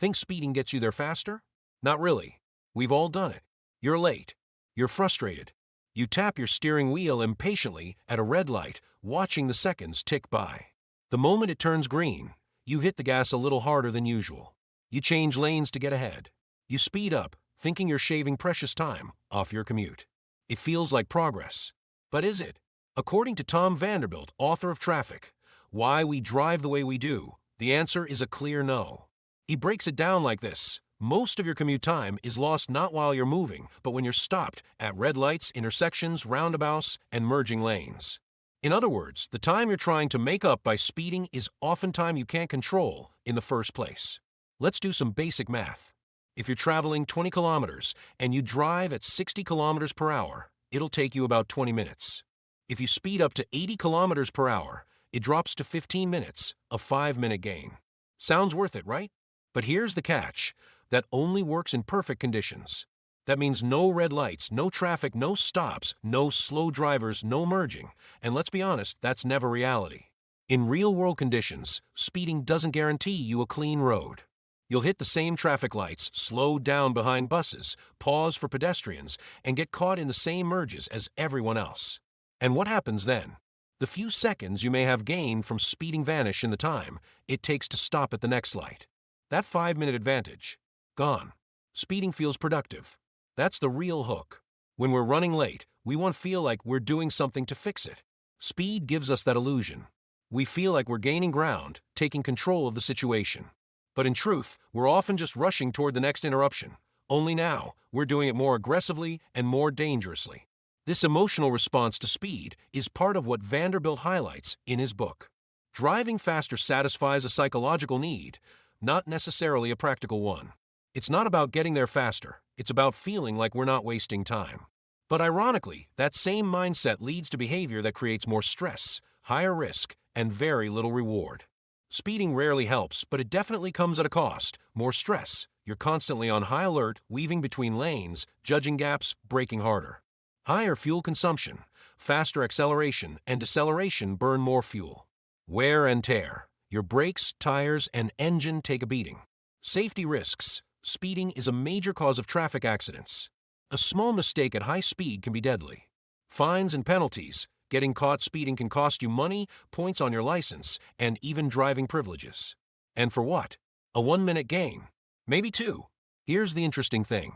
Think speeding gets you there faster? Not really. We've all done it. You're late. You're frustrated. You tap your steering wheel impatiently at a red light, watching the seconds tick by. The moment it turns green, you hit the gas a little harder than usual. You change lanes to get ahead. You speed up, thinking you're shaving precious time off your commute. It feels like progress. But is it? According to Tom Vanderbilt, author of Traffic, Why We Drive the Way We Do, the answer is a clear no. He breaks it down like this. Most of your commute time is lost not while you're moving, but when you're stopped at red lights, intersections, roundabouts, and merging lanes. In other words, the time you're trying to make up by speeding is often time you can't control in the first place. Let's do some basic math. If you're traveling 20 kilometers and you drive at 60 kilometers per hour, it'll take you about 20 minutes. If you speed up to 80 kilometers per hour, it drops to 15 minutes, a 5-minute gain. Sounds worth it, right? But here's the catch. That only works in perfect conditions. That means no red lights, no traffic, no stops, no slow drivers, no merging. And let's be honest, that's never reality. In real-world conditions, speeding doesn't guarantee you a clean road. You'll hit the same traffic lights, slow down behind buses, pause for pedestrians, and get caught in the same merges as everyone else. And what happens then? The few seconds you may have gained from speeding vanish in the time it takes to stop at the next light. That 5-minute advantage, gone. Speeding feels productive. That's the real hook. When we're running late, we want to feel like we're doing something to fix it. Speed gives us that illusion. We feel like we're gaining ground, taking control of the situation. But in truth, we're often just rushing toward the next interruption. Only now, we're doing it more aggressively and more dangerously. This emotional response to speed is part of what Vanderbilt highlights in his book. Driving faster satisfies a psychological need, not necessarily a practical one. It's not about getting there faster, it's about feeling like we're not wasting time. But ironically, that same mindset leads to behavior that creates more stress, higher risk, and very little reward. Speeding rarely helps, but it definitely comes at a cost. More stress. You're constantly on high alert, weaving between lanes, judging gaps, braking harder. Higher fuel consumption. Faster acceleration and deceleration burn more fuel. Wear and tear. Your brakes, tires, and engine take a beating. Safety risks. Speeding is a major cause of traffic accidents. A small mistake at high speed can be deadly. Fines and penalties. Getting caught speeding can cost you money, points on your license, and even driving privileges. And for what? A 1-minute gain. Maybe 2. Here's the interesting thing.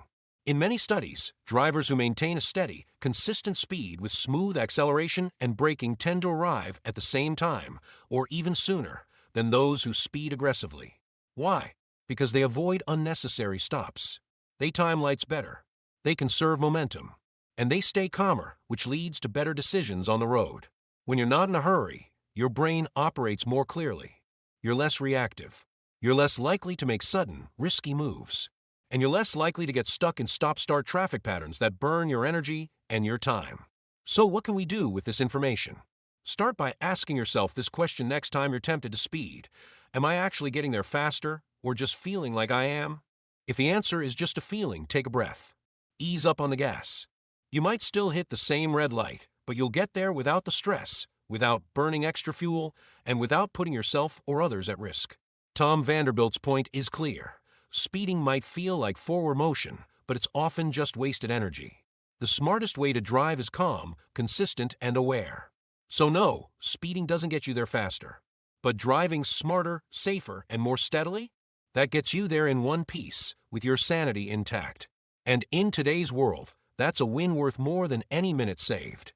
In many studies, drivers who maintain a steady, consistent speed with smooth acceleration and braking tend to arrive at the same time, or even sooner, than those who speed aggressively. Why? Because they avoid unnecessary stops. They time lights better. They conserve momentum. And they stay calmer, which leads to better decisions on the road. When you're not in a hurry, your brain operates more clearly. You're less reactive. You're less likely to make sudden, risky moves. And you're less likely to get stuck in stop-start traffic patterns that burn your energy and your time. So what can we do with this information? Start by asking yourself this question next time you're tempted to speed. Am I actually getting there faster, or just feeling like I am? If the answer is just a feeling, take a breath. Ease up on the gas. You might still hit the same red light, but you'll get there without the stress, without burning extra fuel, and without putting yourself or others at risk. Tom Vanderbilt's point is clear. Speeding might feel like forward motion, but it's often just wasted energy. The smartest way to drive is calm, consistent, and aware. So no, speeding doesn't get you there faster. But driving smarter, safer, and more steadily? That gets you there in one piece, with your sanity intact. And in today's world, that's a win worth more than any minute saved.